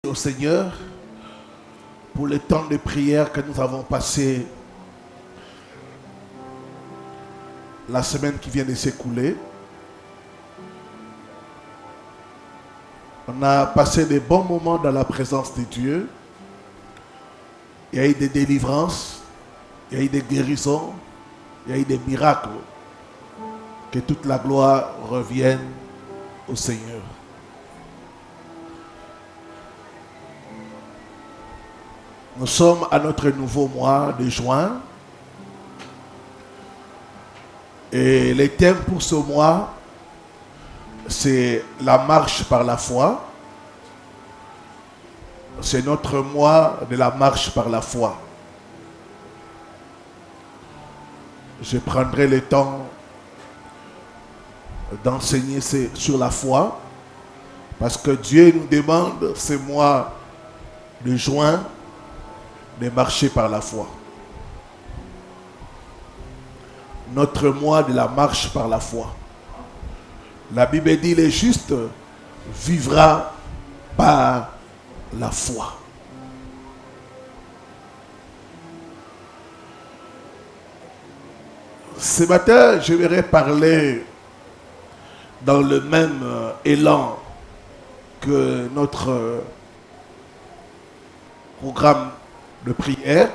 au Seigneur pour le temps de prière que nous avons passé la semaine qui vient de s'écouler. On a passé des bons moments dans la présence de Dieu. Il y a eu des délivrances, il y a eu des guérisons, il y a eu des miracles. Que toute la gloire revienne au Seigneur. Nous sommes à notre nouveau mois de juin. Et les thèmes pour ce mois, c'est la marche par la foi. C'est notre mois de la marche par la foi. Je prendrai le temps d'enseigner sur la foi, parce que Dieu nous demande ce mois de juin de marcher par la foi. Notre mois de la marche par la foi. La Bible dit le juste vivra par la foi. Ce matin, je vais parler dans le même élan que notre programme de prière.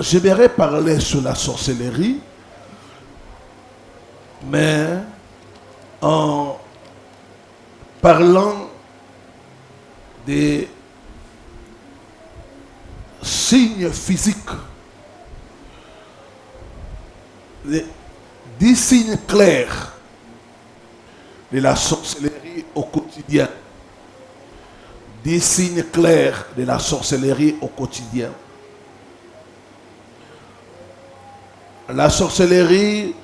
J'aimerais parler sur la sorcellerie, mais en parlant des signes physiques, des 10 signes clairs de la sorcellerie au quotidien. 10 signes clairs de la sorcellerie au quotidien. La sorcellerie,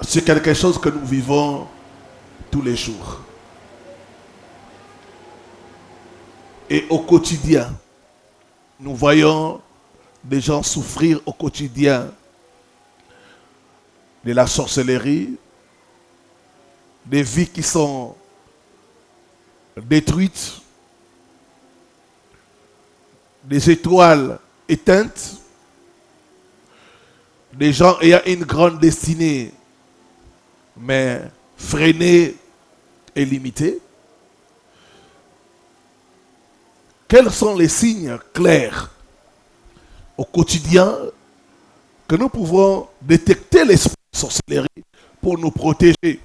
c'est quelque chose que nous vivons tous les jours. Et au quotidien, nous voyons des gens souffrir au quotidien de la sorcellerie, des vies qui sont détruites, des étoiles éteintes, des gens ayant une grande destinée, mais freinée et limitée. Quels sont les signes clairs au quotidien que nous pouvons détecter l'esprit de sorcellerie pour nous protéger?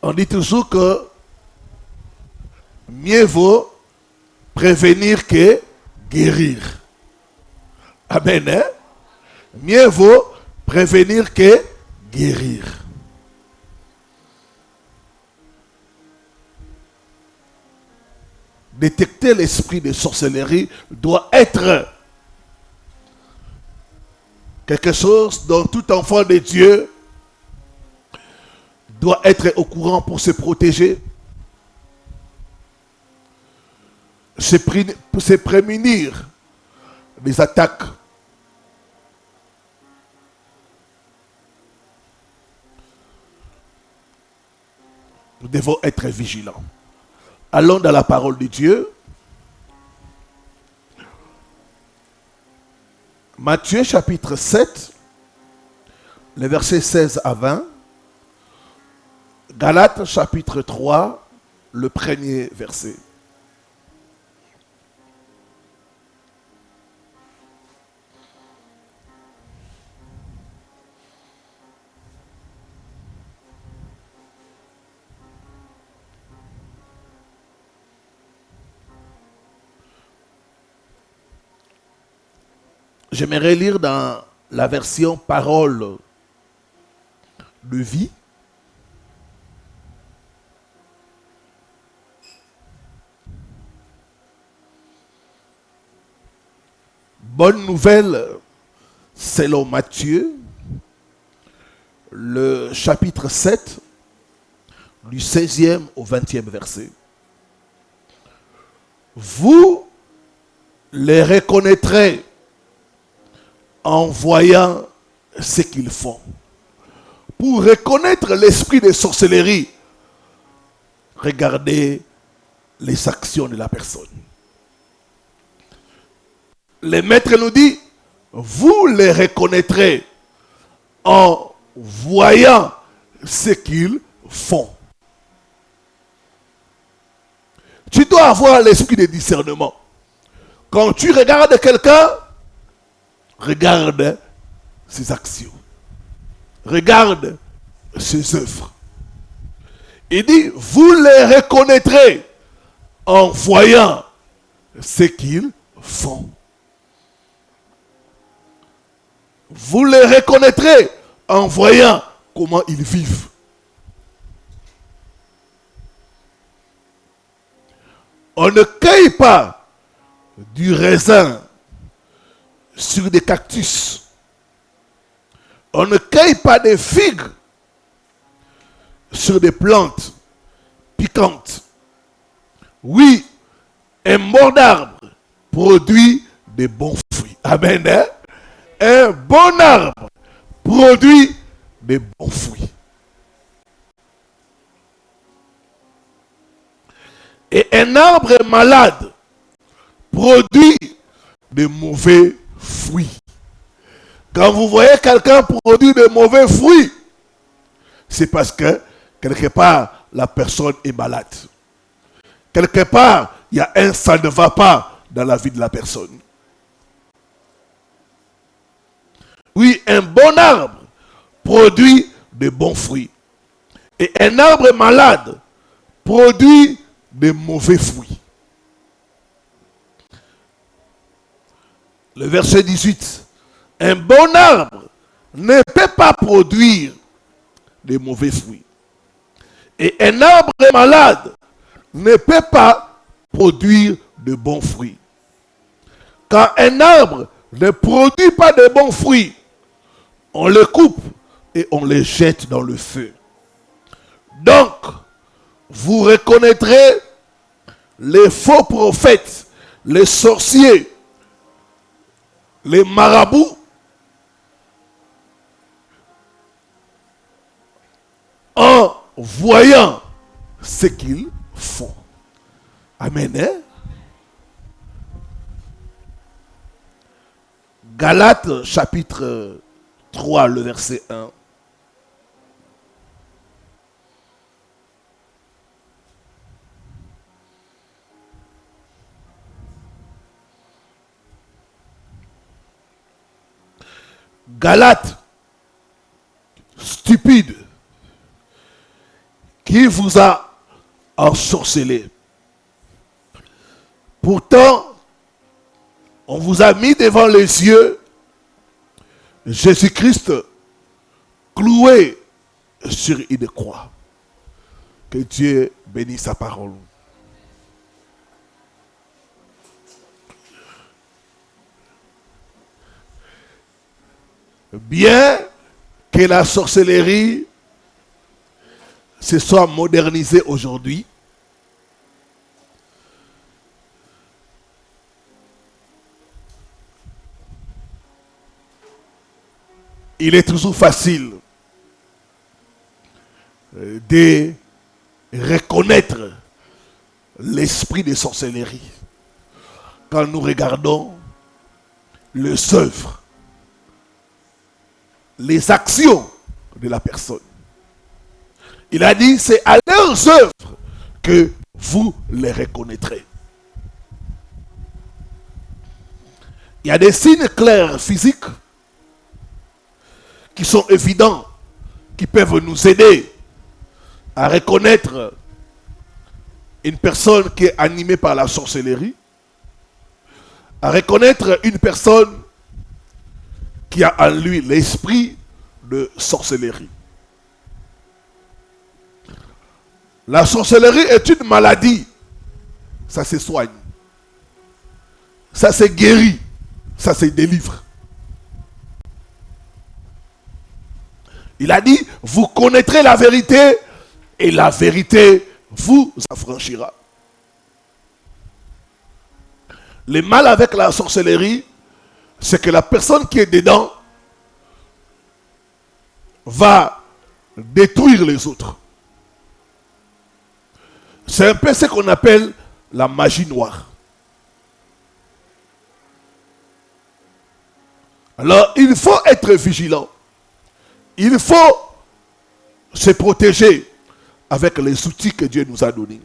On dit toujours que mieux vaut prévenir que guérir. Amen. Hein? Mieux vaut prévenir que guérir. Détecter l'esprit de sorcellerie doit être quelque chose dont tout enfant de Dieu doit être au courant pour se protéger, pour se prémunir des attaques. Nous devons être vigilants. Allons dans la parole de Dieu. Matthieu chapitre 7, les versets 16 à 20. Galates chapitre 3, le premier verset. J'aimerais lire dans la version parole de vie. Bonne nouvelle selon Matthieu, le chapitre 7, du 16e au 20e verset. Vous les reconnaîtrez en voyant ce qu'ils font. pour reconnaître l'esprit de sorcellerie, regardez les actions de la personne. Le maître nous dit, vous les reconnaîtrez en voyant ce qu'ils font. Tu dois avoir l'esprit de discernement. Quand tu regardes quelqu'un, regarde ses actions. Regarde ses œuvres. Il dit, vous les reconnaîtrez en voyant ce qu'ils font. Vous les reconnaîtrez en voyant comment ils vivent. On ne cueille pas du raisin sur des cactus. On ne cueille pas des figues sur des plantes piquantes. Oui, un bon arbre produit des bons fruits. Amen. Hein? Un bon arbre produit des bons fruits. Et un arbre malade produit de mauvais fruits. Quand vous voyez quelqu'un produire de mauvais fruits, c'est parce que quelque part la personne est malade. Quelque part, il y a ça ne va pas dans la vie de la personne. Oui, un bon arbre produit de bons fruits. Et un arbre malade produit de mauvais fruits. Le verset 18. Un bon arbre ne peut pas produire de mauvais fruits. Et un arbre malade ne peut pas produire de bons fruits. Quand un arbre ne produit pas de bons fruits, on le coupe et on le jette dans le feu. Donc, vous reconnaîtrez les faux prophètes, les sorciers, les marabouts, en voyant ce qu'ils font. Amen. Hein? Galates chapitre 3, le verset 1. Galates, stupide, qui vous a ensorcelé. Pourtant, on vous a mis devant les yeux Jésus-Christ cloué sur une croix. Que Dieu bénisse sa parole. Bien que la sorcellerie se soit modernisée aujourd'hui, il est toujours facile de reconnaître l'esprit de sorcellerie quand nous regardons les œuvres, les actions de la personne. Il a dit, c'est à leurs œuvres que vous les reconnaîtrez. Il y a des signes clairs physiques qui sont évidents, qui peuvent nous aider à reconnaître une personne qui est animée par la sorcellerie, à reconnaître une personne qui a en lui l'esprit de sorcellerie. La sorcellerie est une maladie. Ça se soigne. Ça se guérit. Ça se délivre. Il a dit, vous connaîtrez la vérité et la vérité vous affranchira. Le mal avec la sorcellerie, c'est que la personne qui est dedans va détruire les autres. C'est un peu ce qu'on appelle la magie noire. Alors, il faut être vigilant. Il faut se protéger avec les outils que Dieu nous a donnés.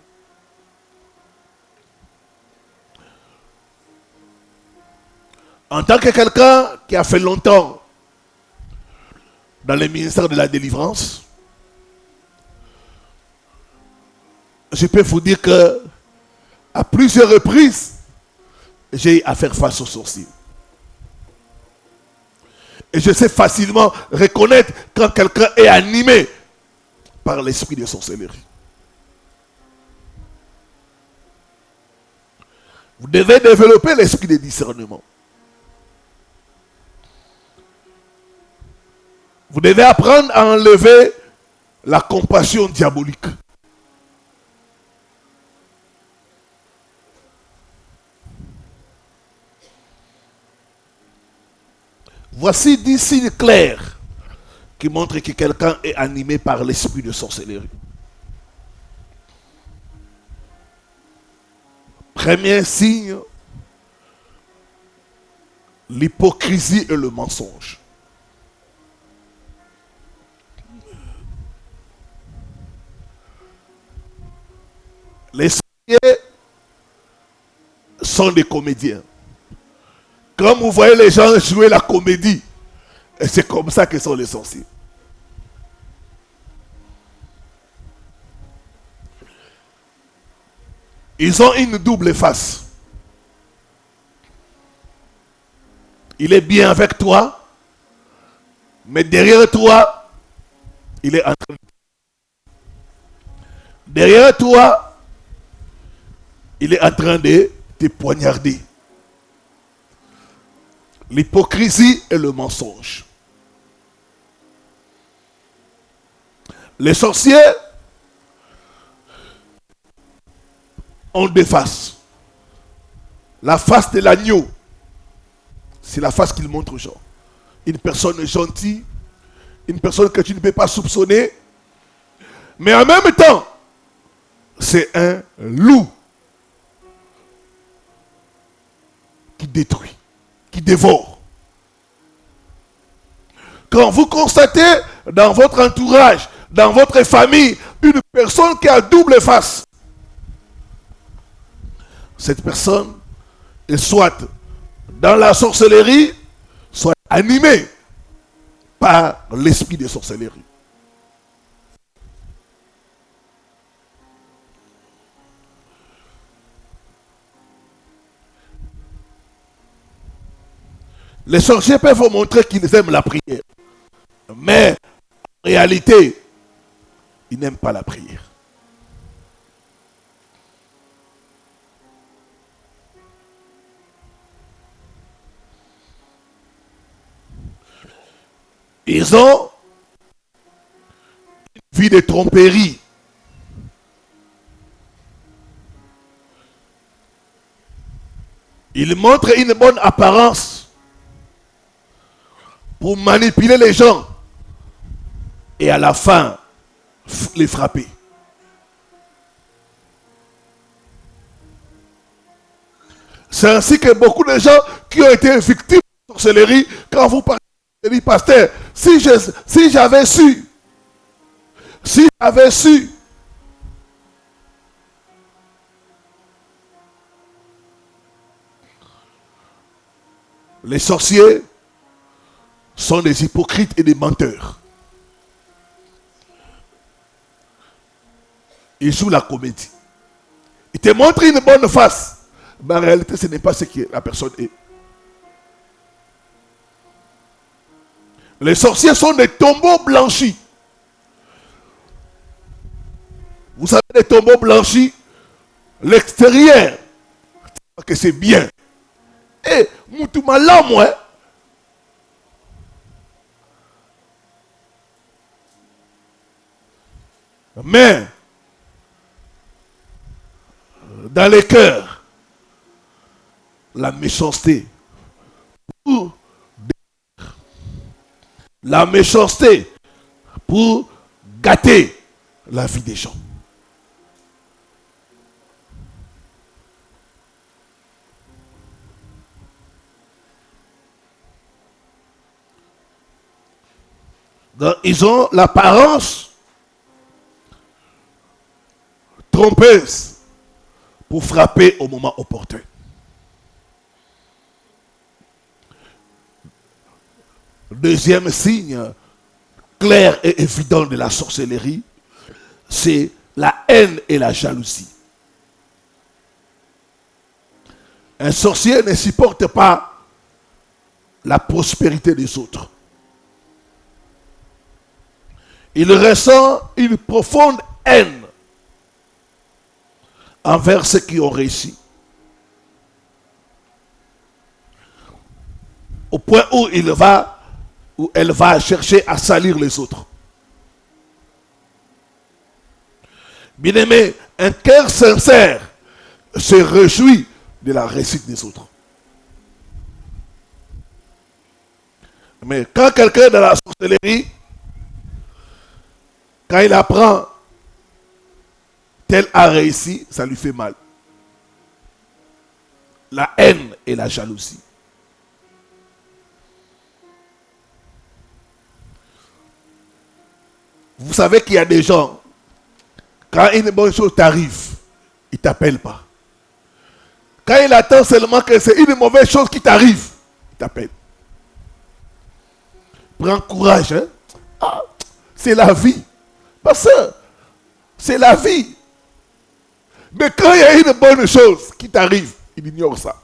En tant que quelqu'un qui a fait longtemps dans le ministère de la délivrance, je peux vous dire que à plusieurs reprises, j'ai eu à faire face aux sorciers. Et je sais facilement reconnaître quand quelqu'un est animé par l'esprit de sorcellerie. Vous devez développer l'esprit de discernement. Vous devez apprendre à enlever la compassion diabolique. Voici 10 signes clairs qui montrent que quelqu'un est animé par l'esprit de sorcellerie. Premier signe, l'hypocrisie et le mensonge. Les sorciers sont des comédiens. Comme vous voyez les gens jouer la comédie, et c'est comme ça que sont les sorciers. Ils ont une double face. Il est bien avec toi, mais derrière toi, il est en train de... Derrière toi, il est en train de te poignarder. L'hypocrisie et le mensonge. Les sorciers ont deux faces. La face de l'agneau, c'est la face qu'il montre aux gens. Une personne gentille, une personne que tu ne peux pas soupçonner, mais en même temps, c'est un loup qui détruit, qui dévore. Quand vous constatez dans votre entourage, dans votre famille, une personne qui a double face, cette personne est soit dans la sorcellerie, soit animée par l'esprit de sorcellerie. Les sorciers peuvent vous montrer qu'ils aiment la prière. Mais en réalité, ils n'aiment pas la prière. Ils ont une vie de tromperie. Ils montrent une bonne apparence pour manipuler les gens et à la fin les frapper. C'est ainsi que beaucoup de gens qui ont été victimes de sorcellerie, quand vous parlez de pasteur, si j'avais su, les sorciers sont des hypocrites et des menteurs. Ils jouent la comédie. Ils te montrent une bonne face, mais en réalité, ce n'est pas ce que la personne est. Les sorciers sont des tombeaux blanchis. Vous savez, les tombeaux blanchis, l'extérieur, que c'est bien. Et Moutoumala, moi, mais dans les cœurs, la méchanceté, pour la méchanceté pour gâter la vie des gens. Donc, ils ont l'apparence trompeuse pour frapper au moment opportun. Deuxième signe clair et évident de la sorcellerie, c'est la haine et la jalousie. Un sorcier ne supporte pas la prospérité des autres. Il ressent une profonde haine envers ceux qui ont réussi. Au point où elle va chercher à salir les autres. Bien-aimé, un cœur sincère se réjouit de la réussite des autres. Mais quand quelqu'un dans la sorcellerie, quand il apprend tel a réussi, ça lui fait mal. La haine et la jalousie. Vous savez qu'il y a des gens, quand une bonne chose t'arrive, ils ne t'appellent pas. Quand il attend seulement que c'est une mauvaise chose qui t'arrive, il t'appelle. Prends courage, hein? Ah, c'est la vie. Parce que c'est la vie. Mais quand il y a une bonne chose qui t'arrive, il ignore ça.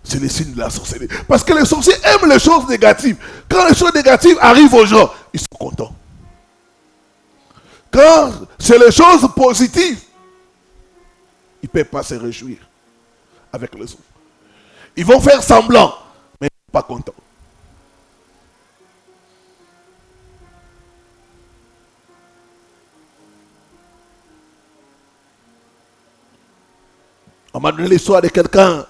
C'est le signe de la sorcellerie. Parce que les sorciers aiment les choses négatives. Quand les choses négatives arrivent aux gens, ils sont contents. Quand c'est les choses positives, ils ne peuvent pas se réjouir avec les autres. Ils vont faire semblant, mais ils ne sont pas contents. On m'a donné l'histoire de quelqu'un.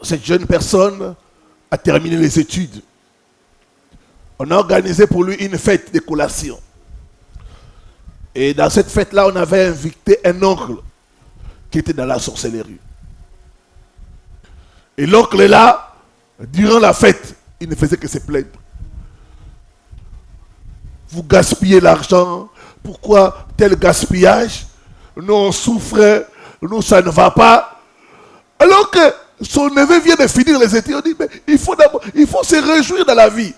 Cette jeune personne a terminé les études. On a organisé pour lui une fête de collation. Et dans cette fête-là, on avait invité un oncle qui était dans la sorcellerie. Et l'oncle là, durant la fête, il ne faisait que se plaindre. Vous gaspillez l'argent. Pourquoi tel gaspillage? Nous on souffre, nous ça ne va pas. Alors que son neveu vient de finir les études, on dit mais il faut se réjouir dans la vie.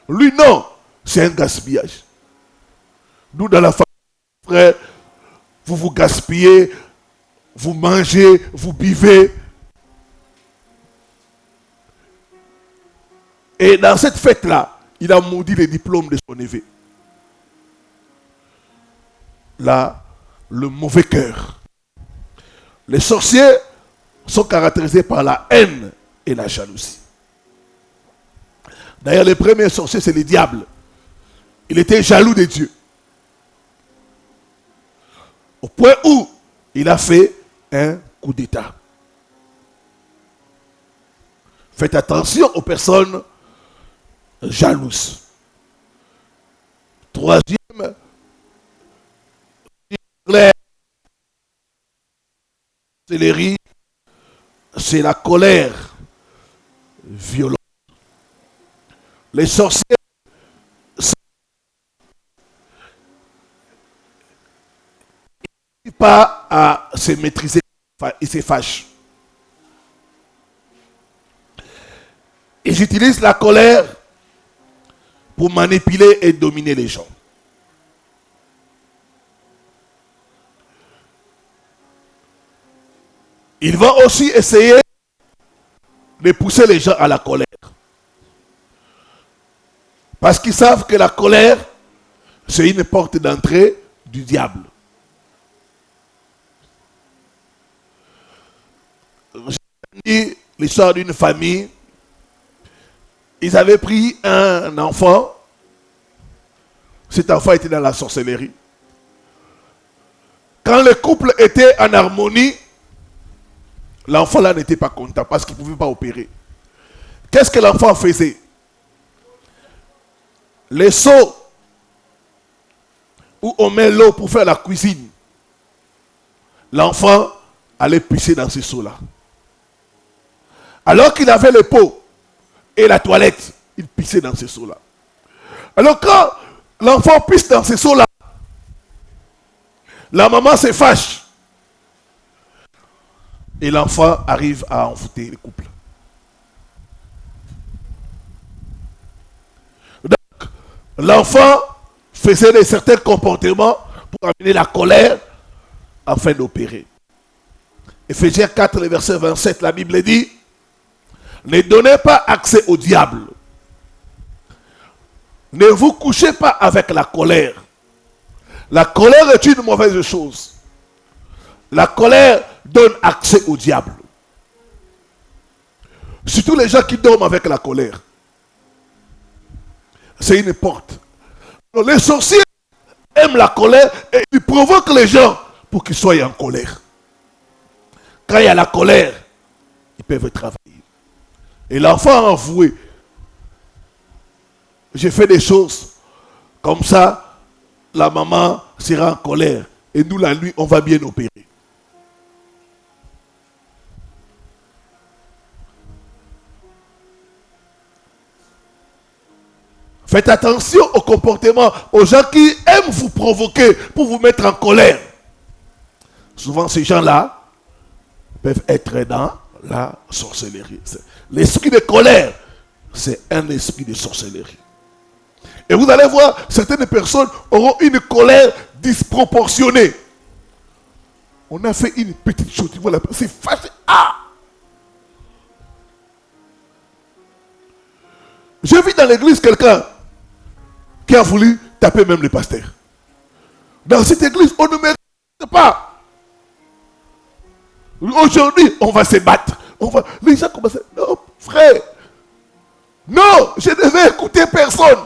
Lui non, c'est un gaspillage. Nous dans la famille, frère, vous gaspillez, vous mangez, vous buvez. Et dans cette fête-là, il a maudit les diplômes de son neveu. Là, le mauvais cœur. Les sorciers sont caractérisés par la haine et la jalousie. D'ailleurs, le premier sorcier, c'est le diable. Il était jaloux de Dieu. Au point où il a fait un coup d'État. Faites attention aux personnes jalouses. Troisième, c'est la colère violente. Les sorciers n'arrivent pas à se maîtriser, ils se fâchent. Ils utilisent la colère pour manipuler et dominer les gens. Ils vont aussi essayer de pousser les gens à la colère. Parce qu'ils savent que la colère, c'est une porte d'entrée du diable. J'ai dit l'histoire d'une famille. Ils avaient pris un enfant. Cet enfant était dans la sorcellerie. Quand le couple était en harmonie, L'enfant là n'était pas content parce qu'il ne pouvait pas opérer. Qu'est-ce que l'enfant faisait? Les seaux où on met l'eau pour faire la cuisine, l'enfant allait pisser dans ces seaux-là. Alors qu'il avait les pots et la toilette, il pissait dans ces seaux-là. Alors quand l'enfant pisse dans ces seaux-là, la maman se fâche. Et l'enfant arrive à envoûter le couple. Donc, l'enfant faisait certains comportements pour amener la colère afin d'opérer. Éphésiens 4, le verset 27, la Bible dit: ne donnez pas accès au diable. Ne vous couchez pas avec la colère. La colère est une mauvaise chose. La colère donne accès au diable. Surtout les gens qui dorment avec la colère. C'est une porte. Donc, les sorciers aiment la colère et ils provoquent les gens pour qu'ils soient en colère. Quand il y a la colère, ils peuvent travailler. Et l'enfant a avoué: j'ai fait des choses comme ça, la maman sera en colère. Et nous, la nuit, on va bien opérer. Faites attention au comportement, aux gens qui aiment vous provoquer pour vous mettre en colère. Souvent, ces gens-là peuvent être dans la sorcellerie. L'esprit de colère, c'est un esprit de sorcellerie. Et vous allez voir, certaines personnes auront une colère disproportionnée. On a fait une petite chose, tu vois, c'est facile. Ah! J'ai vu dans l'église quelqu'un qui a voulu taper même le pasteur. Dans cette église, on ne mérite pas. Aujourd'hui, on va se battre. Les gens commencent à dire: non, frère, non, je ne vais écouter personne.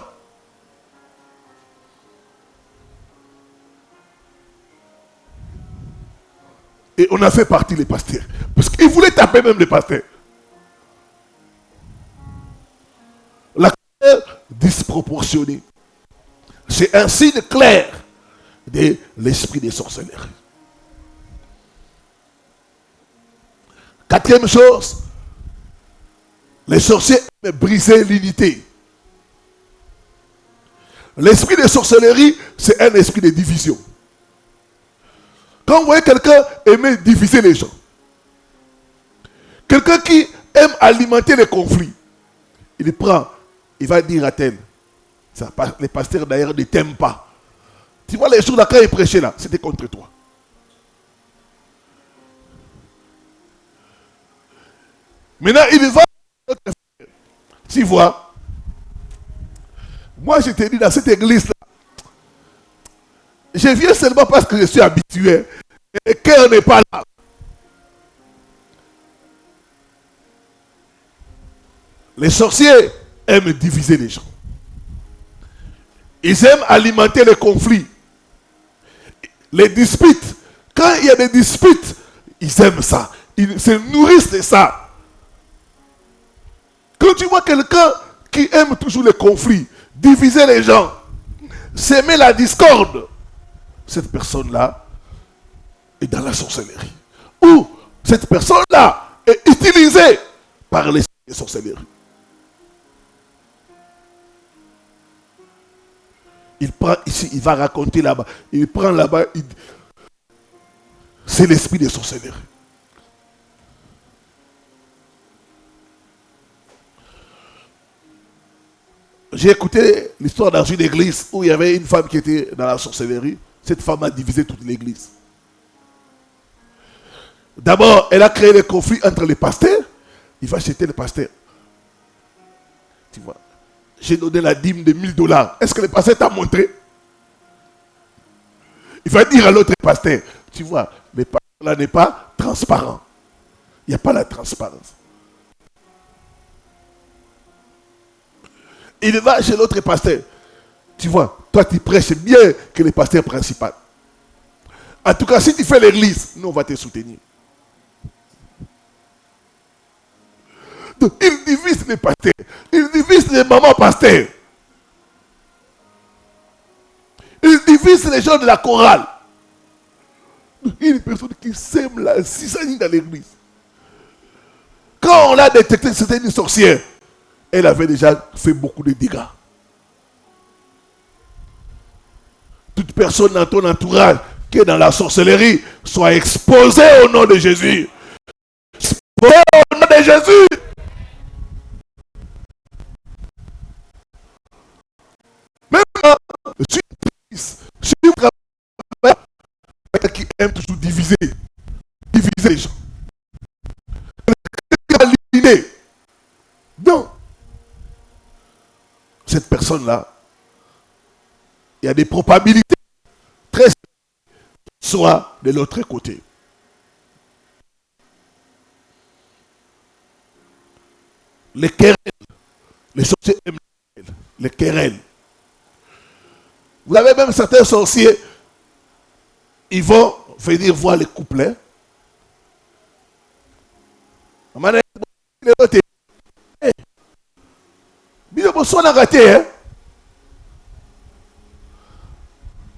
Et on a fait partie les pasteurs. Parce qu'ils voulaient taper même les pasteurs. La colère disproportionnée, c'est un signe clair de l'esprit des sorcelleries. Quatrième chose, les sorciers aiment briser l'unité. L'esprit des sorcelleries, c'est un esprit de division. Quand vous voyez quelqu'un aimer diviser les gens, quelqu'un qui aime alimenter les conflits, il prend, il va dire à tel, ça, les pasteurs d'ailleurs ne t'aiment pas. Tu vois les jours là, quand ils prêchaient là, c'était contre toi. Maintenant, il va. Tu vois, moi je t'ai dit dans cette église là, je viens seulement parce que je suis habitué. Et le cœur n'est pas là. Les sorciers aiment diviser les gens. Ils aiment alimenter les conflits. Les disputes. Quand il y a des disputes, ils aiment ça. Ils se nourrissent de ça. Quand tu vois quelqu'un qui aime toujours les conflits, diviser les gens, s'aimer la discorde, cette personne-là est dans la sorcellerie. Ou cette personne-là est utilisée par les sorcelleries. Il prend ici, il va raconter là-bas. Il prend là-bas. C'est l'esprit des sorcelleries. J'ai écouté l'histoire dans une église où il y avait une femme qui était dans la sorcellerie. Cette femme a divisé toute l'église. D'abord, elle a créé des conflits entre les pasteurs. Il va acheter le pasteur. Tu vois, j'ai donné la dîme de $1000. Est-ce que le pasteur t'a montré? Il va dire à l'autre pasteur, tu vois, le pasteur là n'est pas transparent. Il n'y a pas la transparence. Il va chez l'autre pasteur. Tu vois, toi tu prêches bien que le pasteur principal. En tout cas, si tu fais l'église, nous on va te soutenir. Ils divisent les pasteurs. Ils divisent les mamans pasteurs. Ils divisent les gens de la chorale. Une personne qui sème la cisaille dans l'église. Quand on l'a détecté que c'était une sorcière, elle avait déjà fait beaucoup de dégâts. Toute personne dans ton entourage qui est dans la sorcellerie soit exposée au nom de Jésus. Exposée au nom de Jésus. Même je suis quelqu'un qui aime toujours diviser les gens. Donc, cette personne-là, il y a des probabilités très soit de l'autre côté. Les querelles, les sorciers aiment les querelles. Vous avez même certains sorciers, ils vont venir voir les couplets.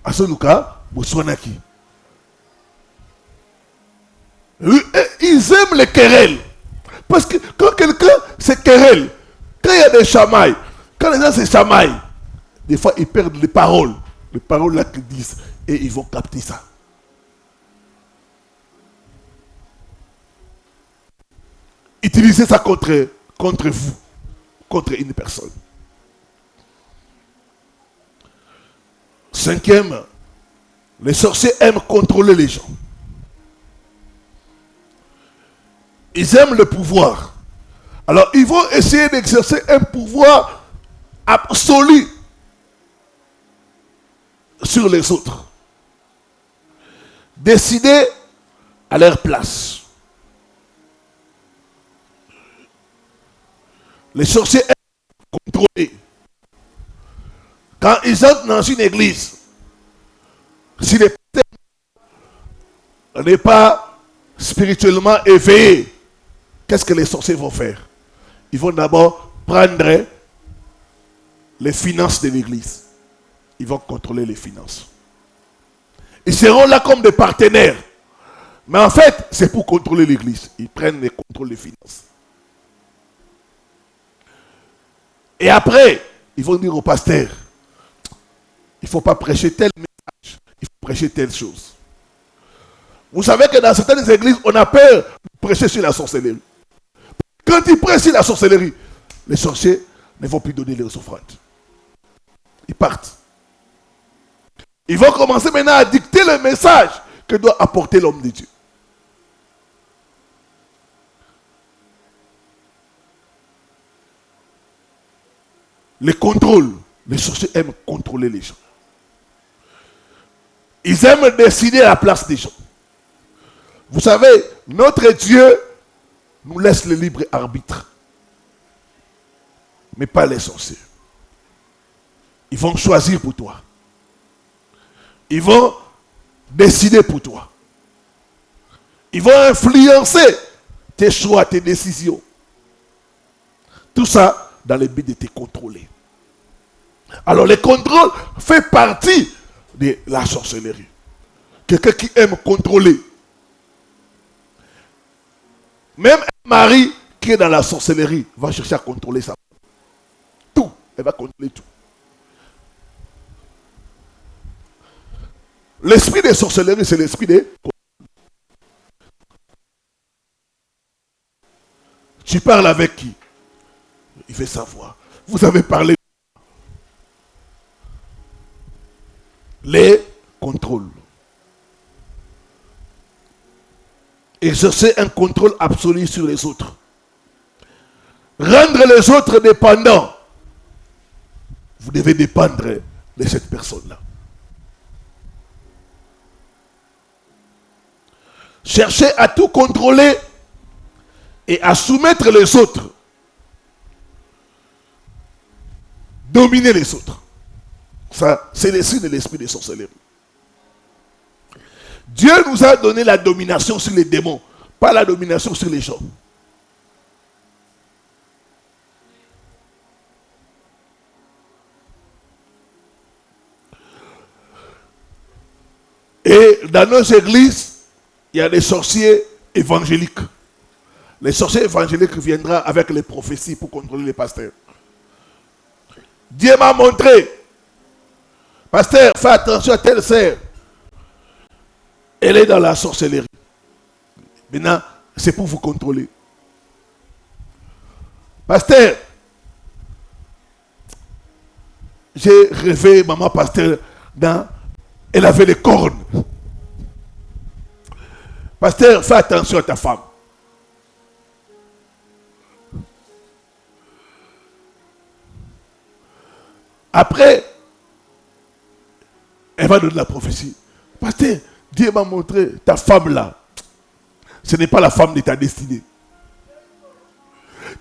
À ce cas, ils aiment les querelles. Parce que quand quelqu'un se querelle, quand il y a des chamailles, quand les gens se chamaillent, des fois ils perdent les paroles là qu'ils disent, et ils vont capter ça. Utilisez ça contre vous, contre une personne. Cinquième, les sorciers aiment contrôler les gens. Ils aiment le pouvoir. Alors, ils vont essayer d'exercer un pouvoir absolu sur les autres. Décider à leur place. Les sorciers aiment contrôler. Quand ils entrent dans une église, si les pasteur n'est pas spirituellement éveillé, qu'est-ce que les sorciers vont faire? Ils vont d'abord prendre les finances de l'église. Ils vont contrôler les finances. Ils seront là comme des partenaires. Mais en fait, c'est pour contrôler l'église. Ils prennent et contrôlent les finances. Et après, ils vont dire au pasteur, il ne faut pas prêcher tel message, il faut prêcher telle chose. Vous savez que dans certaines églises, on a peur de prêcher sur la sorcellerie. Quand ils prêchent sur la sorcellerie, les sorciers ne vont plus donner leurs offrandes. Ils partent. Ils vont commencer maintenant à dicter le message que doit apporter l'homme de Dieu. Les contrôles. Les sorciers aiment contrôler les gens. Ils aiment décider à la place des gens. Vous savez, notre Dieu nous laisse le libre arbitre. Mais pas les sorciers. Ils vont choisir pour toi. Ils vont décider pour toi. Ils vont influencer tes choix, tes décisions. Tout ça dans le but de te contrôler. Alors le contrôle fait partie de la sorcellerie. Quelqu'un qui aime contrôler. Même un mari qui est dans la sorcellerie va chercher à contrôler ça. Tout. Elle va contrôler tout. L'esprit de sorcellerie, c'est l'esprit de... Tu parles avec qui? Il veut savoir. Vous avez parlé. Les contrôles. Exercer un contrôle absolu sur les autres. Rendre les autres dépendants. Vous devez dépendre de cette personne-là. Chercher à tout contrôler et à soumettre les autres. Dominer les autres. Ça, c'est le signe de l'esprit de sorcellerie. Dieu nous a donné la domination sur les démons, pas la domination sur les gens. Dans nos églises, il y a des sorciers évangéliques. Les sorciers évangéliques viendront avec les prophéties pour contrôler les pasteurs. Dieu m'a montré, pasteur, fais attention à telle sœur. Elle est dans la sorcellerie. Maintenant, c'est pour vous contrôler. Pasteur, j'ai rêvé, maman pasteur, elle avait les cornes. Pasteur, fais attention à ta femme. Après, elle va donner la prophétie. Pasteur, Dieu m'a montré ta femme là. Ce n'est pas la femme de ta destinée.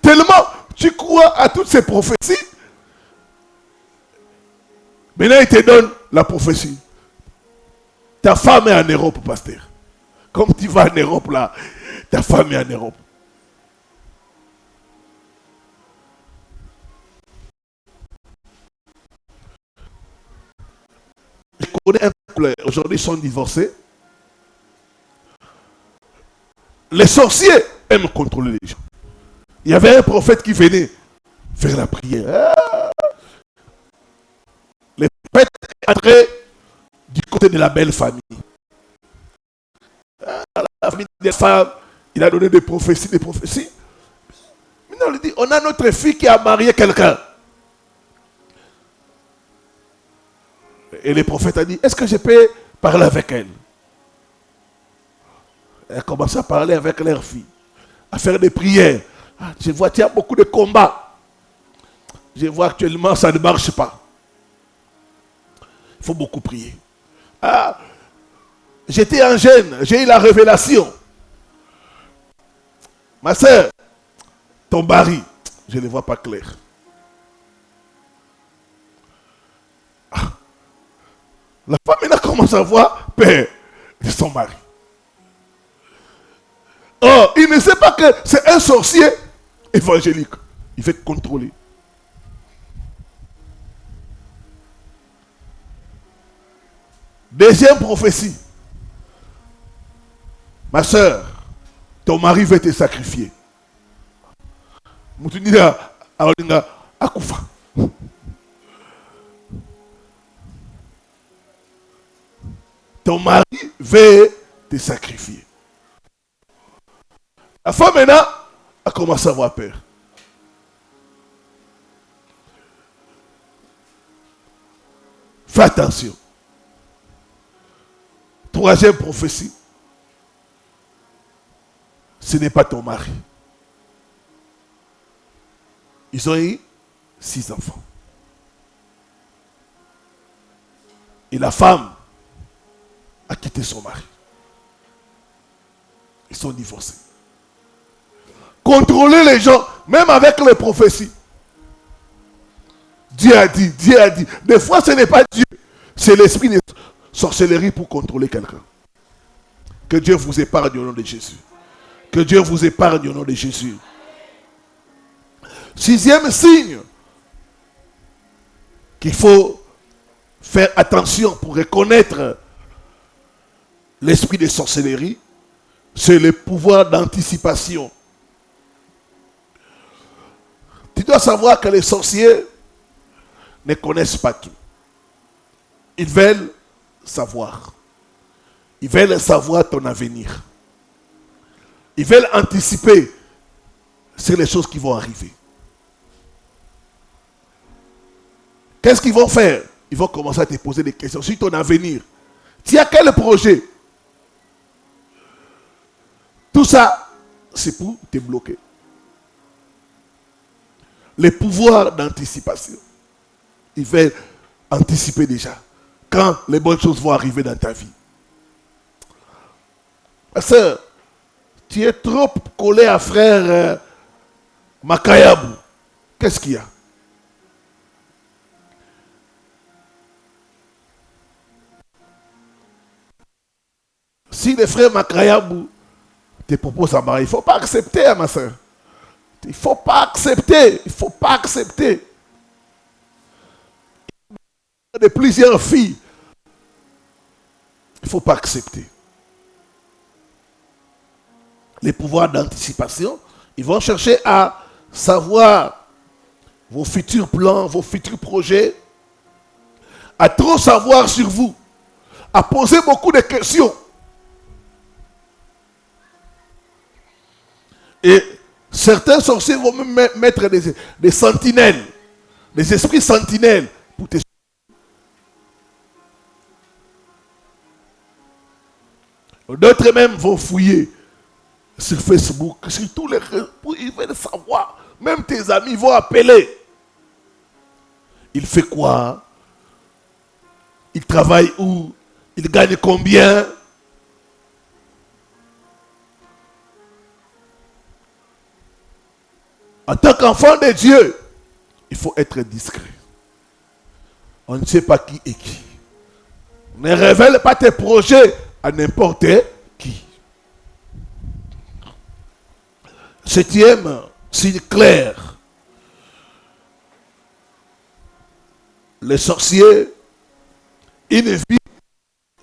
Tellement tu crois à toutes ces prophéties. Maintenant, il te donne la prophétie. Ta femme est en Europe, pasteur. Comme tu vas en Europe là, ta femme est en Europe. Je connais un couple, aujourd'hui ils sont divorcés. Les sorciers aiment contrôler les gens. Il y avait un prophète qui venait faire la prière. Les prophètes entraient du côté de la belle famille. La famille des femmes, il a donné des prophéties, des prophéties. Maintenant, on lui dit, on a notre fille qui a marié quelqu'un. Et le prophète a dit, est-ce que je peux parler avec elle? Elle commence à parler avec leur fille, à faire des prières. Ah, je vois qu'il y a beaucoup de combats. Je vois actuellement, ça ne marche pas. Il faut beaucoup prier. Ah, j'étais en jeûne, j'ai eu la révélation. Ma soeur, ton mari, je ne le vois pas clair. Ah, la femme maintenant commence à voir père de son mari. Oh, il ne sait pas que c'est un sorcier évangélique. Il veut contrôler. Deuxième prophétie. Ma soeur, ton mari veut te sacrifier. Ton mari veut te sacrifier. La femme maintenant a commencé à avoir peur. Fais attention. Troisième prophétie. Ce n'est pas ton mari. Ils ont eu 6 enfants. Et la femme a quitté son mari. Ils sont divorcés. Contrôler les gens, même avec les prophéties. Dieu a dit, Dieu a dit. Des fois, ce n'est pas Dieu. C'est l'esprit de sorcellerie pour contrôler quelqu'un. Que Dieu vous épargne au nom de Jésus. Que Dieu vous épargne au nom de Jésus. 6e signe qu'il faut faire attention pour reconnaître l'esprit de sorcellerie, c'est le pouvoir d'anticipation. Tu dois savoir que les sorciers ne connaissent pas tout. Ils veulent savoir. Ils veulent savoir ton avenir. Ils veulent anticiper sur les choses qui vont arriver. Qu'est-ce qu'ils vont faire? Ils vont commencer à te poser des questions sur ton avenir. Tu as quel projet? Tout ça, c'est pour te bloquer. Les pouvoirs d'anticipation. Ils veulent anticiper déjà quand les bonnes choses vont arriver dans ta vie. Ma soeur, tu es trop collé à frère Makayabou. Qu'est-ce qu'il y a? Si le frère Makayabou te propose un mari, il ne faut pas accepter, ma soeur. Il ne faut pas accepter. Il ne faut pas accepter. De plusieurs filles. Il ne faut pas accepter. Les pouvoirs d'anticipation, ils vont chercher à savoir vos futurs plans, vos futurs projets, à trop savoir sur vous, à poser beaucoup de questions. Et certains sorciers vont même mettre des sentinelles, des esprits sentinelles pour te suivre. D'autres même vont fouiller sur Facebook, sur tous les réseaux, ils veulent savoir. Même tes amis vont appeler. Il fait quoi? Il travaille où? Il gagne combien? En tant qu'enfant de Dieu, il faut être discret. On ne sait pas qui est qui. Ne révèle pas tes projets à n'importe qui. Septième signe clair. Les sorciers, une vie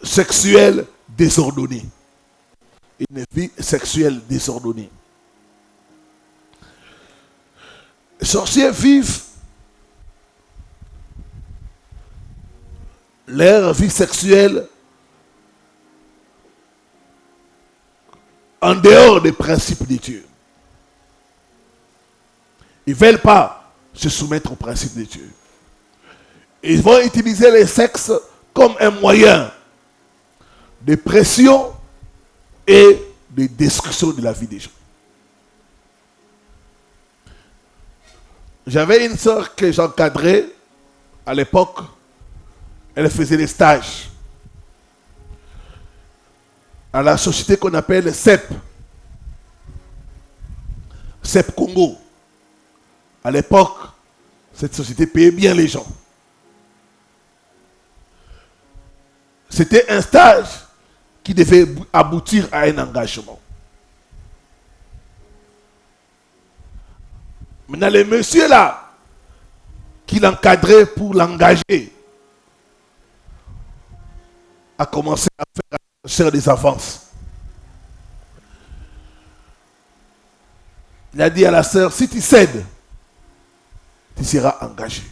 sexuelle désordonnée. Une vie sexuelle désordonnée. Les sorciers vivent leur vie sexuelle en dehors des principes de Dieu. Ils ne veulent pas se soumettre aux principes de Dieu. Ils vont utiliser le sexe comme un moyen de pression et de destruction de la vie des gens. J'avais une sœur que j'encadrais à l'époque. Elle faisait des stages à la société qu'on appelle CEP. CEP Congo. À l'époque, cette société payait bien les gens. C'était un stage qui devait aboutir à un engagement. Maintenant, le monsieur là, qui l'encadrait pour l'engager, a commencé à faire des avances. Il a dit à la sœur, si tu cèdes, tu seras engagé.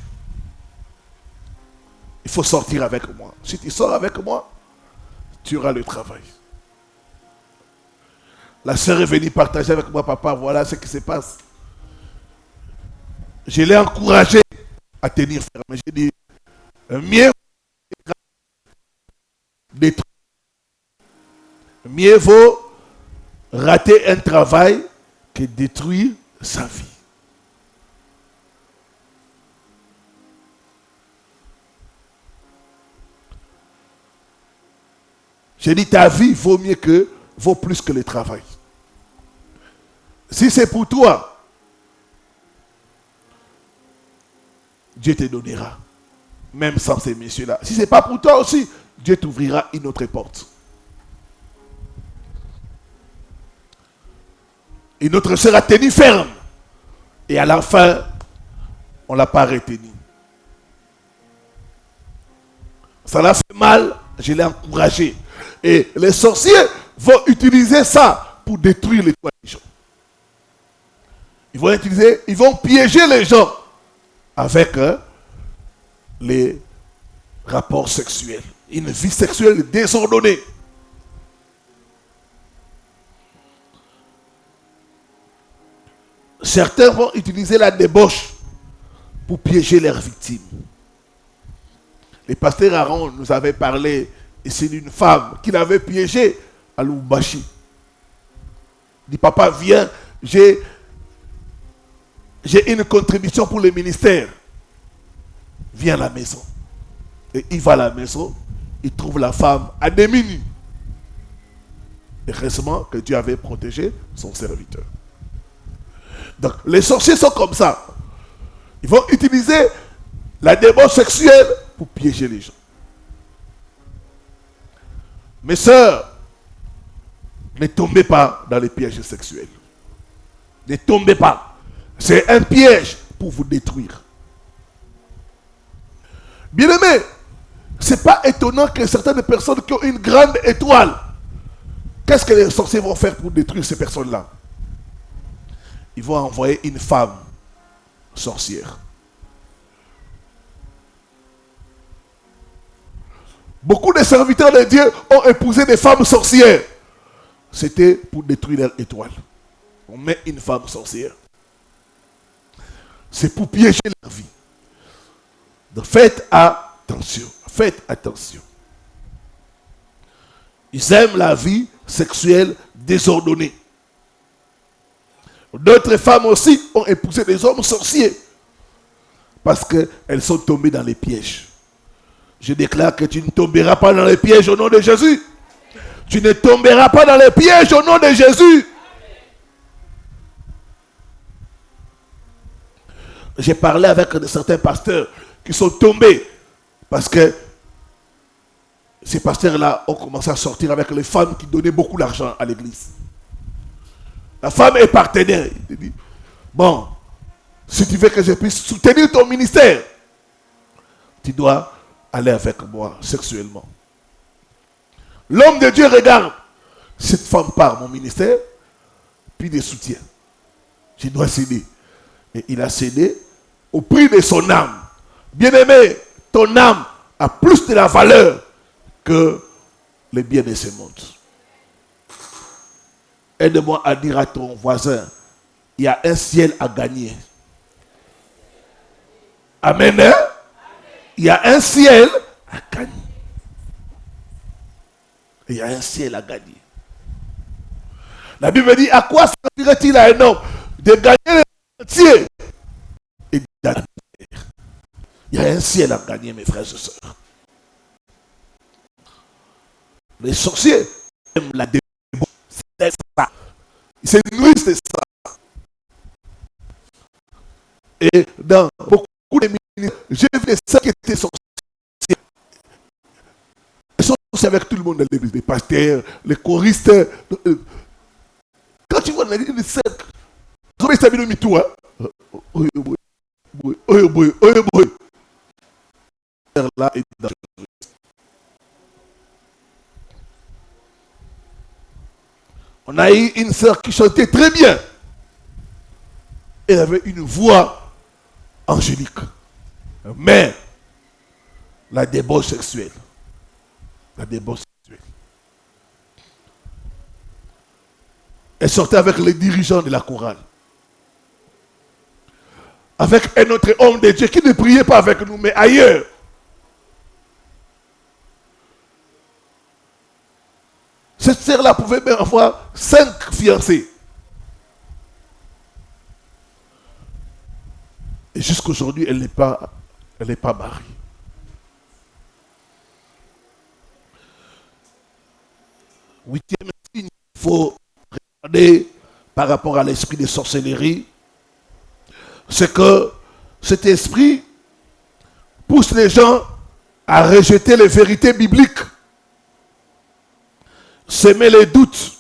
Il faut sortir avec moi. Si tu sors avec moi, tu auras le travail. La sœur est venue partager avec moi, papa, voilà ce qui se passe. Je l'ai encouragé à tenir ferme. J'ai dit, mieux vaut rater un travail que détruire sa vie. J'ai dit, ta vie vaut plus que le travail. Si c'est pour toi, Dieu te donnera, même sans ces messieurs-là. Si ce n'est pas pour toi aussi, Dieu t'ouvrira une autre porte. Une autre sœur a tenu ferme. Et à la fin, on ne l'a pas retenu. Ça l'a fait mal, je l'ai encouragé. Et les sorciers vont utiliser ça pour détruire les toits des gens. Ils vont piéger les gens avec les rapports sexuels. Une vie sexuelle désordonnée. Certains vont utiliser la débauche pour piéger leurs victimes. Le pasteur Aaron nous avait parlé ici d'une femme qu'il avait piégée à Lubumbashi. Il dit, papa, viens, j'ai une contribution pour le ministère. Viens à la maison. Et il va à la maison, il trouve la femme à demi-nue. Heureusement que Dieu avait protégé son serviteur. Donc, les sorciers sont comme ça. Ils vont utiliser la débauche sexuelle pour piéger les gens. Mes sœurs, ne tombez pas dans les pièges sexuels. Ne tombez pas. C'est un piège pour vous détruire. Bien-aimés, Ce n'est pas étonnant que certaines personnes qui ont une grande étoile, qu'est-ce que les sorciers vont faire pour détruire ces personnes-là? Ils vont envoyer une femme sorcière. Beaucoup de serviteurs de Dieu ont épousé des femmes sorcières. C'était pour détruire leur étoile. On met une femme sorcière. C'est pour piéger leur vie. Donc faites attention. Faites attention. Ils aiment la vie sexuelle désordonnée. D'autres femmes aussi ont épousé des hommes sorciers. Parce qu'elles sont tombées dans les pièges. Je déclare que tu ne tomberas pas dans les pièges au nom de Jésus. Tu ne tomberas pas dans les pièges au nom de Jésus. J'ai parlé avec certains pasteurs qui sont tombés parce que ces pasteurs-là ont commencé à sortir avec les femmes qui donnaient beaucoup d'argent à l'église. La femme est partenaire. Il te dit, bon, si tu veux que je puisse soutenir ton ministère, tu dois aller avec moi sexuellement. L'homme de Dieu regarde, cette femme part mon ministère, puis des soutiens. Je dois céder. Et il a cédé au prix de son âme. Bien-aimé, ton âme a plus de la valeur que les biens de ce monde. Aide-moi à dire à ton voisin, il y a un ciel à gagner. Amen. Hein? Il y a un ciel à gagner. Il y a un ciel à gagner. La Bible dit, à quoi servirait-il à un homme de gagner le monde entier et d'aller? Il y a un ciel à gagner, mes frères et sœurs. Les sorciers aiment la débauche. C'est ça. Ils se nourrissent de ça. Et dans beaucoup de ministères, j'ai vu des sœurs qui étaient sorciers. Ils sont aussi avec tout le monde dans l'église, les pasteurs, les choristes. Quand tu vois une sœur, ils ont mis le tout, hein. Là est dangereuse. On a eu une sœur qui chantait très bien. Elle avait une voix angélique. Mais la débauche sexuelle. La débauche sexuelle. Elle sortait avec les dirigeants de la chorale. Avec un autre homme de Dieu qui ne priait pas avec nous, mais ailleurs. Cette sœur-là pouvait même avoir 5 fiancés. Et jusqu'aujourd'hui, elle n'est pas mariée. Huitième signe, il faut regarder par rapport à l'esprit de sorcellerie, c'est que cet esprit pousse les gens à rejeter les vérités bibliques, semer les doutes,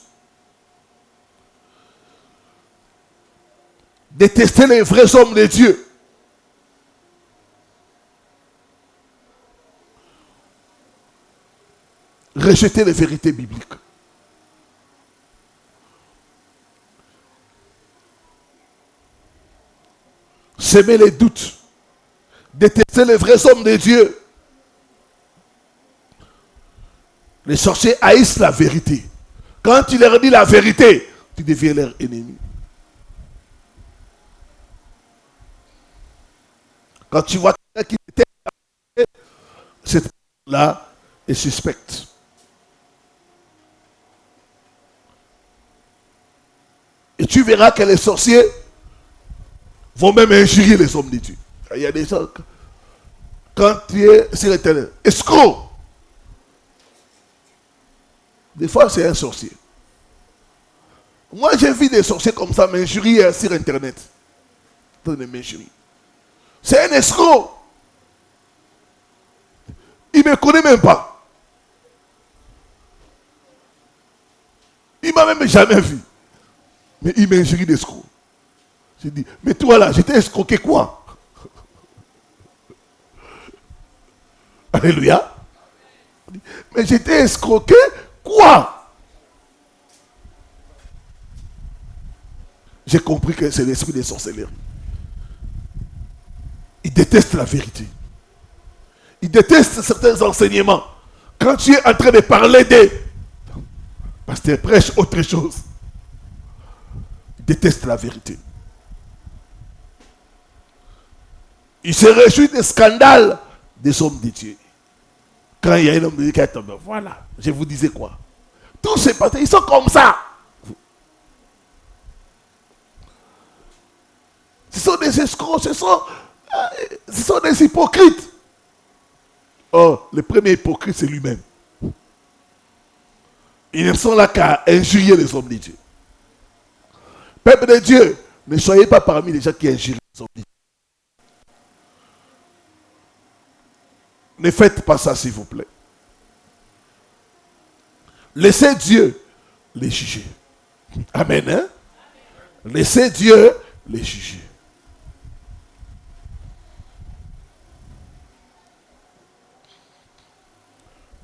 détester les vrais hommes de Dieu. Rejeter les vérités bibliques. Semer les doutes. Détester les vrais hommes de Dieu. Les sorciers haïssent la vérité. Quand tu leur dis la vérité, tu deviens leur ennemi. Quand tu vois quelqu'un qui était, cette là est suspecte. Et tu verras que les sorciers vont même injurer les hommes de Dieu. Il y a des gens, quand tu es sur Internet, escroc. Des fois, c'est un sorcier. Moi, j'ai vu des sorciers comme ça m'injurier sur Internet. C'est un escroc. Il ne me connaît même pas. Il ne m'a même jamais vu. Mais il m'injurie d'escroc. J'ai dit, mais toi là, j'étais escroqué quoi? Alléluia. Mais j'étais escroqué. Quoi? J'ai compris que c'est l'esprit des sorcelleries. Il déteste la vérité. Il déteste certains enseignements. Quand tu es en train de parler des... Pasteur prêche autre chose. Il déteste la vérité. Il se réjouit des scandales des hommes de Dieu. Quand il y a un homme de Dieu qui est tombé, voilà, je vous disais quoi? Tous ces pasteurs, ils sont comme ça. Ce sont des escrocs, ce sont des hypocrites. Or, le premier hypocrite, c'est lui-même. Ils ne sont là qu'à injurier les hommes de Dieu. Peuple de Dieu, ne soyez pas parmi les gens qui injurient les hommes de Dieu. Ne faites pas ça, s'il vous plaît. Laissez Dieu les juger. Amen. Hein? Laissez Dieu les juger.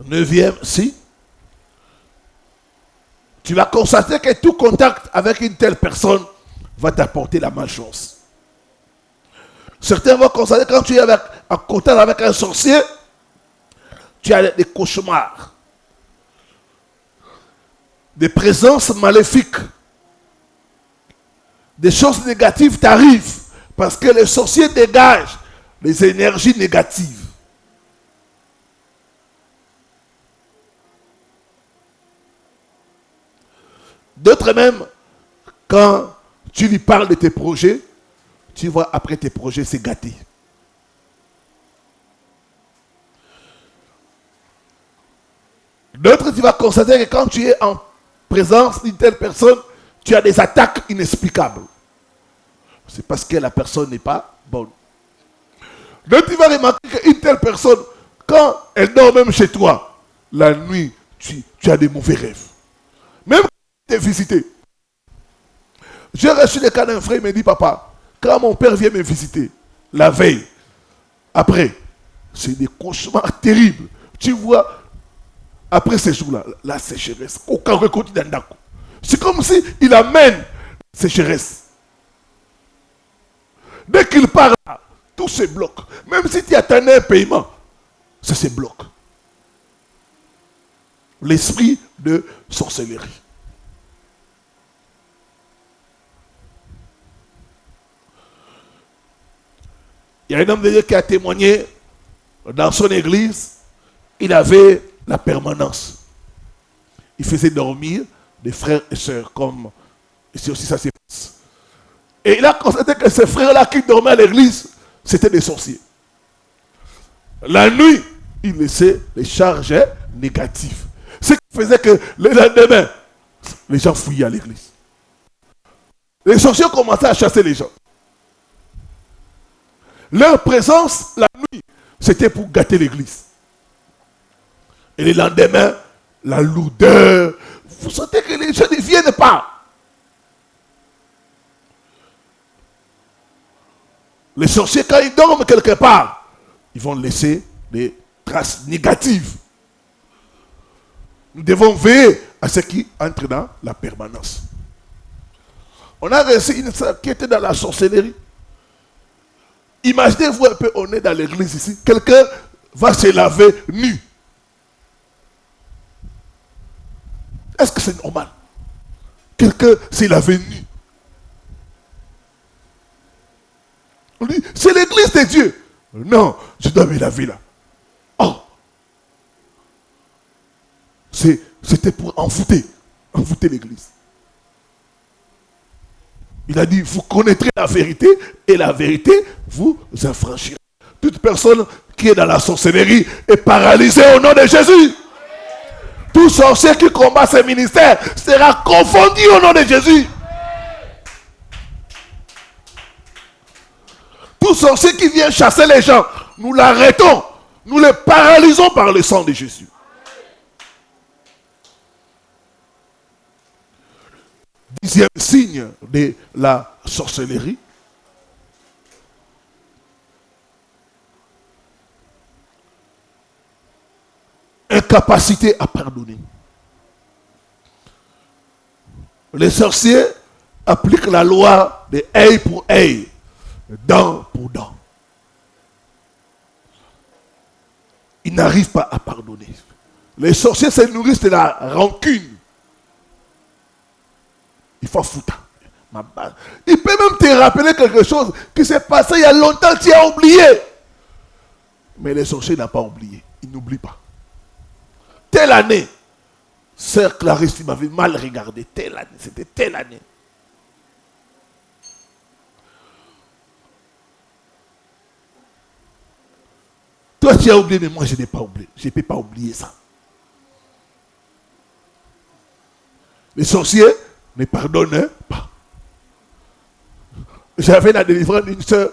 Neuvième, si tu vas constater que tout contact avec une telle personne va t'apporter la malchance. Certains vont constater que quand tu es en contact avec un sorcier, tu as des cauchemars, des présences maléfiques, des choses négatives t'arrivent parce que les sorciers dégagent les énergies négatives. D'autres même, quand tu lui parles de tes projets, tu vois après tes projets c'est gâté. D'autres, tu vas constater que quand tu es en présence d'une telle personne, tu as des attaques inexplicables. C'est parce que la personne n'est pas bonne. Donc tu vas remarquer qu'une telle personne, quand elle dort même chez toi, la nuit, tu as des mauvais rêves. Même quand tu es visité. J'ai reçu le cas d'un frère, il me dit, papa, quand mon père vient me visiter, la veille, après, c'est des cauchemars terribles. Tu vois, après ces jours-là, la sécheresse, c'est comme s'il amène la sécheresse. Dès qu'il part là, tout se bloque. Même si tu attendais un paiement, ça se bloque. L'esprit de sorcellerie. Il y a un homme de Dieu qui a témoigné dans son église. Il avait la permanence. Il faisait dormir des frères et sœurs, comme ici aussi ça se passe. Et il a constaté que ces frères-là qui dormaient à l'église, c'était des sorciers. La nuit, il laissait les charges négatives. Ce qui faisait que le lendemain, les gens fouillaient à l'église. Les sorciers commençaient à chasser les gens. Leur présence, la nuit, c'était pour gâter l'église. Et le lendemain, la lourdeur. Vous sentez que les gens ne viennent pas. Les sorciers, quand ils dorment quelque part, ils vont laisser des traces négatives. Nous devons veiller à ce qui entre dans la permanence. On a reçu une sœur qui était dans la sorcellerie. Imaginez-vous un peu, on est dans l'église ici, quelqu'un va se laver nu. Est-ce que c'est normal? Quelqu'un s'est lavé nu. On dit, c'est l'église de Dieu. Non, je dois me laver là. Oh! C'était pour envoûter l'église. Il a dit, vous connaîtrez la vérité et la vérité vous affranchira. Toute personne qui est dans la sorcellerie est paralysée au nom de Jésus. Tout sorcier qui combat ce ministère sera confondu au nom de Jésus. Tout sorcier qui vient chasser les gens, nous l'arrêtons. Nous les paralysons par le sang de Jésus. Dixième signe de la sorcellerie. Un l'incapacité à pardonner. Les sorciers appliquent la loi de œil pour œil, dent pour dent. Ils n'arrivent pas à pardonner. Les sorciers se nourrissent de la rancune. Il faut foutre. Il peut même te rappeler quelque chose qui s'est passé il y a longtemps, tu as oublié. Mais les sorciers n'ont pas oublié. Ils n'oublient pas. Telle année, sœur Clarisse, tu m'avais mal regardé. Telle année, c'était telle année. Toi, tu as oublié, mais moi, je n'ai pas oublié. Je ne peux pas oublier ça. Les sorciers ne pardonnent pas. J'avais la délivrance d'une soeur.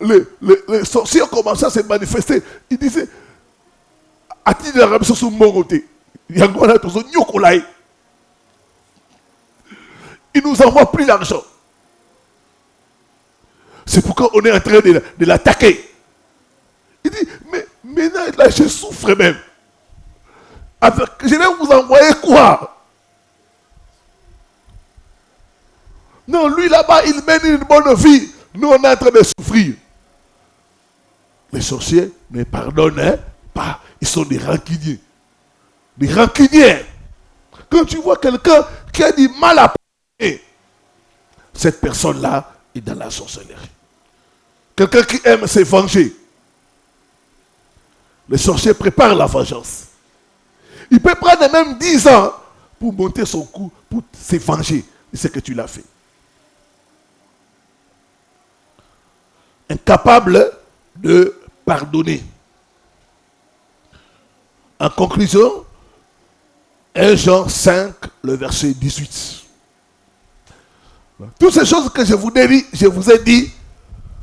Les sorciers ont commencé à se manifester. Ils disaient, a-t-il de la ramène sur mon côté? Il nous envoie plus l'argent. C'est pourquoi on est en train de l'attaquer. Il dit, mais maintenant, là, je souffre même. Je vais vous envoyer quoi? Non, lui là-bas, il mène une bonne vie. Nous, on est en train de souffrir. Les sorciers ne pardonnent pas. Ils sont des rancuniers. Des rancuniers. Quand tu vois quelqu'un qui a du mal à pardonner, cette personne-là est dans la sorcellerie. Quelqu'un qui aime se venger. Le sorcier prépare la vengeance. Il peut prendre même 10 ans pour monter son coup, pour se venger de ce que tu l'as fait. Incapable de pardonner. En conclusion, 1 Jean 5, le verset 18. Toutes ces choses que je vous ai dit,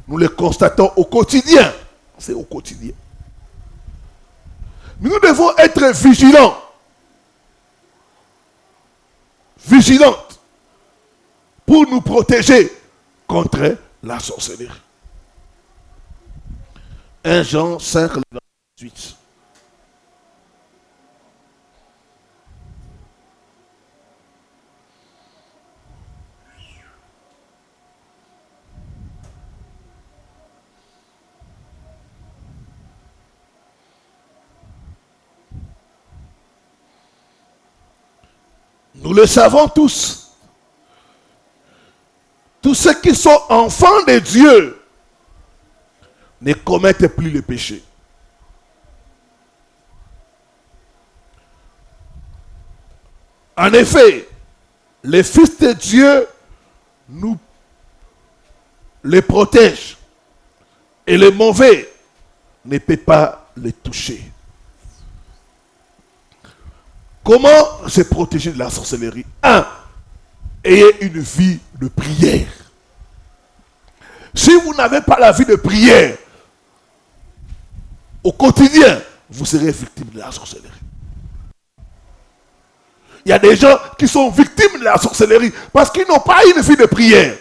nous les constatons au quotidien. C'est au quotidien. Mais nous devons être vigilants. Vigilantes. Pour nous protéger contre la sorcellerie. 1 Jean 5, le verset 18. Nous le savons tous. Tous ceux qui sont enfants de Dieu ne commettent plus le péché. En effet, les fils de Dieu nous les protègent et les mauvais ne peuvent pas les toucher. Comment se protéger de la sorcellerie? 1. Ayez une vie de prière. Si vous n'avez pas la vie de prière, au quotidien, vous serez victime de la sorcellerie. Il y a des gens qui sont victimes de la sorcellerie parce qu'ils n'ont pas une vie de prière.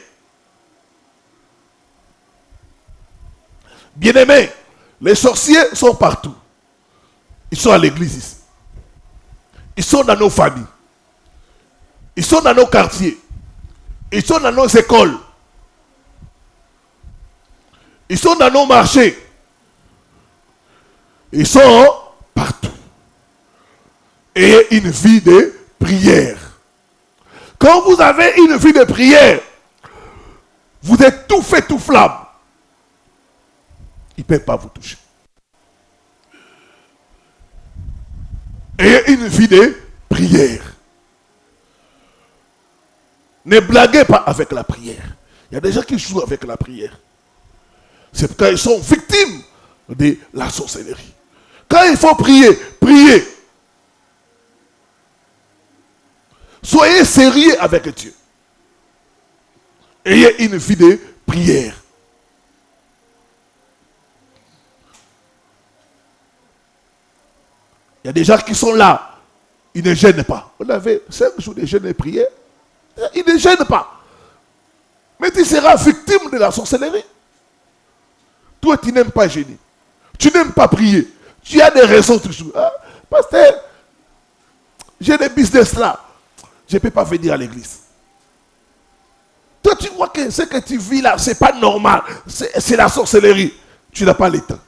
Bien-aimés, les sorciers sont partout. Ils sont à l'église ici. Ils sont dans nos familles. Ils sont dans nos quartiers. Ils sont dans nos écoles. Ils sont dans nos marchés. Ils sont partout. Ayez une vie de prière. Quand vous avez une vie de prière, vous êtes tout fait, tout flamme. Ils ne peuvent pas vous toucher. Ayez une vie de prière. Ne blaguez pas avec la prière. Il y a des gens qui jouent avec la prière. C'est pourquoi ils sont victimes de la sorcellerie. Quand il faut prier, priez. Soyez sérieux avec Dieu. Ayez une vie de prière. Il y a des gens qui sont là. Ils ne gênent pas. On avait 5 jours de jeûne et prière. Ils ne gênent pas. Mais tu seras victime de la sorcellerie. Toi, tu n'aimes pas gêner. Tu n'aimes pas prier. Tu as des raisons toujours. Hein? pasteur, j'ai des business là. Je ne peux pas venir à l'église. Toi, tu vois que ce que tu vis là, ce n'est pas normal. C'est la sorcellerie. Tu n'as pas le temps.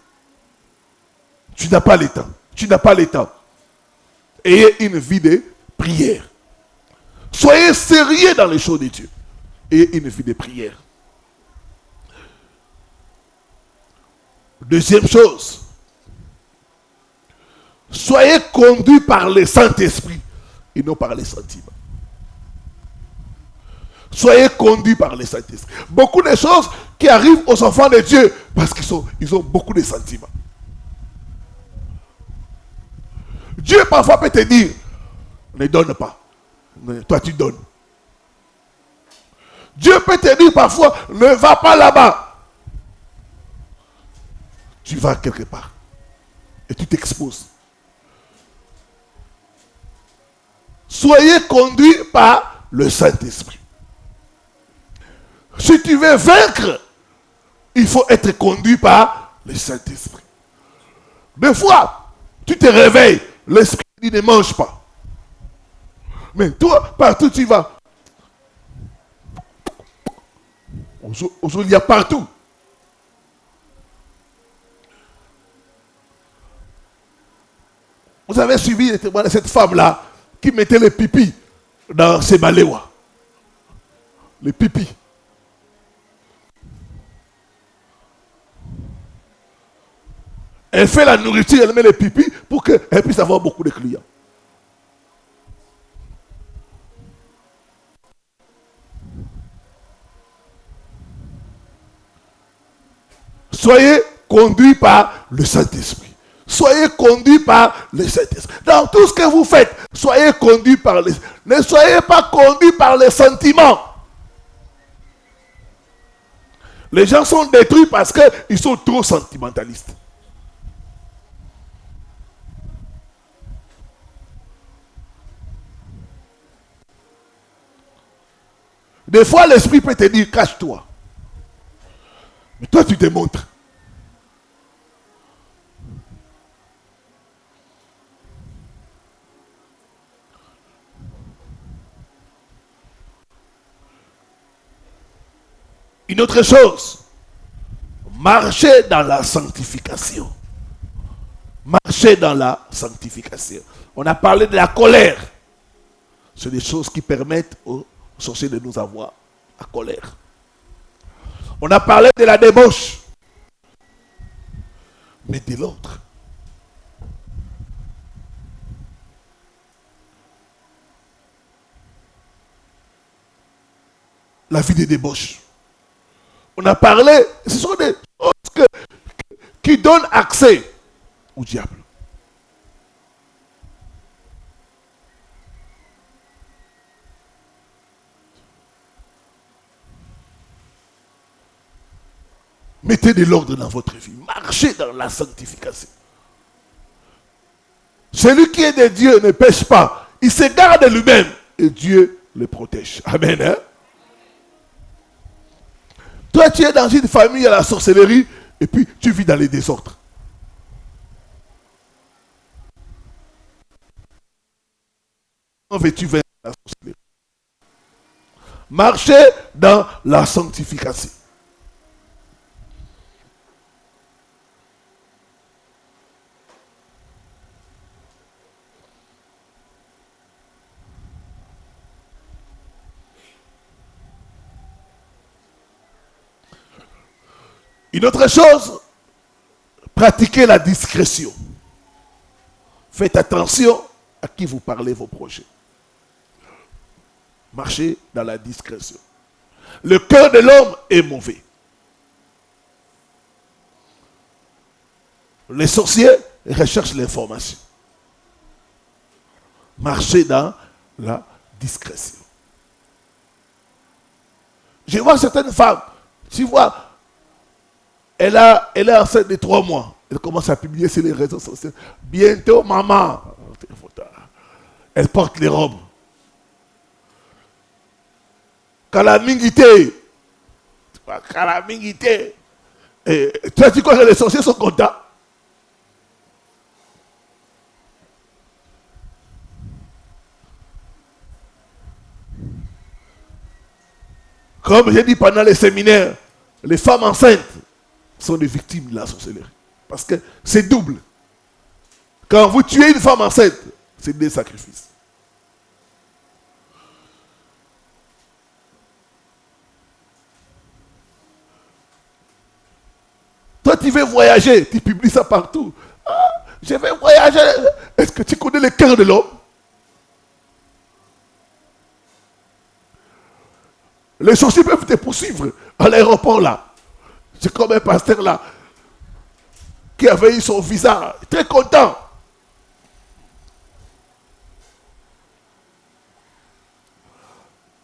Tu n'as pas le temps. Tu n'as pas le temps. Ayez une vie de prière. Soyez sérieux dans les choses de Dieu. Ayez une vie de prière. Deuxième chose. Soyez conduits par le Saint-Esprit et non par les sentiments. Soyez conduits par le Saint-Esprit. Beaucoup de choses qui arrivent aux enfants de Dieu parce qu'ils ont beaucoup de sentiments. Dieu parfois peut te dire, ne donne pas. Mais toi tu donnes. Dieu peut te dire parfois, ne va pas là-bas. Tu vas quelque part. Et tu t'exposes. Soyez conduits par le Saint-Esprit. Si tu veux vaincre, il faut être conduit par le Saint-Esprit. Des fois, tu te réveilles, l'esprit dit ne mange pas. Mais toi, partout tu vas. Aujourd'hui, il y a partout. Vous avez suivi les témoignages de cette femme-là qui mettait les pipis dans ses baléois. Les pipis. Elle fait la nourriture, elle met les pipis pour qu'elle puisse avoir beaucoup de clients. Soyez conduits par le Saint-Esprit. Soyez conduits par le Saint-Esprit. Dans tout ce que vous faites, soyez conduits par le Saint-Esprit. Ne soyez pas conduits par les sentiments. Les gens sont détruits parce qu'ils sont trop sentimentalistes. Des fois, l'esprit peut te dire, cache-toi. Mais toi, tu te montres. Une autre chose, marchez dans la sanctification. Marchez dans la sanctification. On a parlé de la colère. C'est des choses qui permettent aux sorciers de nous avoir la colère. On a parlé de la débauche. Mais de l'autre. La vie de débauche. On a parlé, ce sont des choses qui donnent accès au diable. Mettez de l'ordre dans votre vie. Marchez dans la sanctification. Celui qui est de Dieu ne pêche pas. Il se garde lui-même et Dieu le protège. Amen. Hein? Toi, tu es dans une famille à la sorcellerie et puis tu vis dans les désordres. Comment veux-tu vaincre la sorcellerie? Marchez dans la sanctification. Une autre chose, pratiquez la discrétion. Faites attention à qui vous parlez vos projets. Marchez dans la discrétion. Le cœur de l'homme est mauvais. Les sorciers recherchent l'information. Marchez dans la discrétion. Je vois certaines femmes, tu vois, elle est enceinte de 3 mois. Elle commence à publier sur les réseaux sociaux. Bientôt, maman. Elle porte les robes. Calamingité. Calamingité. Et toi, tu crois que les sorciers sont contents? Comme j'ai dit pendant les séminaires, les femmes enceintes sont des victimes de la sorcellerie. Parce que c'est double. Quand vous tuez une femme enceinte, c'est des sacrifices. Toi, tu veux voyager, tu publies ça partout. Ah, je vais voyager. Est-ce que tu connais le cœur de l'homme? Les sorciers peuvent te poursuivre à l'aéroport là. C'est comme un pasteur là qui avait eu son visa, très content.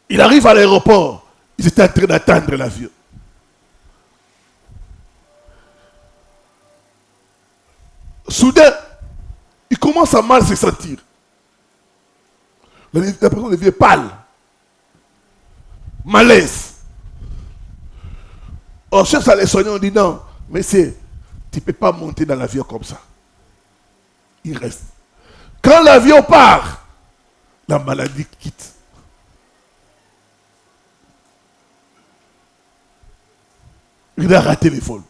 Il arrive à l'aéroport, ils étaient en train d'attendre l'avion. Soudain, il commence à mal se sentir. La personne devient pâle. Malaise. On cherche à les soigner, on dit non, monsieur, tu ne peux pas monter dans l'avion comme ça. Il reste. Quand l'avion part, la maladie quitte. Il a raté les vols.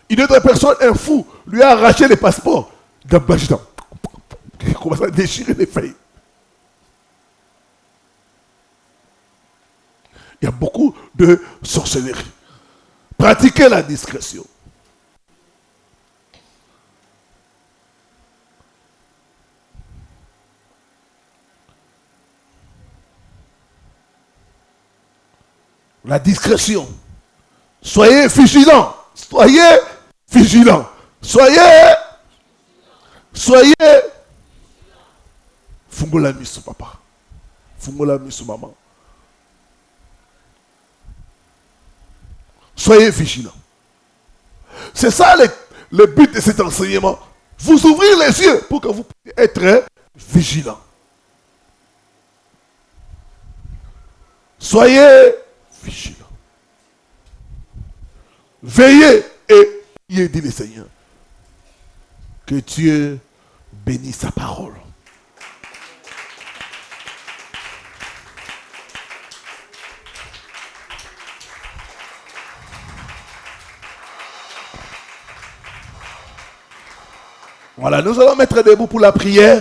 Une autre personne, un fou, lui a arraché les passeports. Il commence à déchirer les feuilles. Il y a beaucoup de sorcellerie. Pratiquez la discrétion. La discrétion. Soyez vigilants. Soyez vigilants. Soyez. Fungola misu papa. Fungola misu maman. Soyez vigilants. C'est ça le but de cet enseignement. Vous ouvrir les yeux pour que vous puissiez être vigilants. Soyez vigilants. Veillez et priez, dit le Seigneur. Que Dieu bénisse sa parole. Voilà, nous allons mettre debout pour la prière.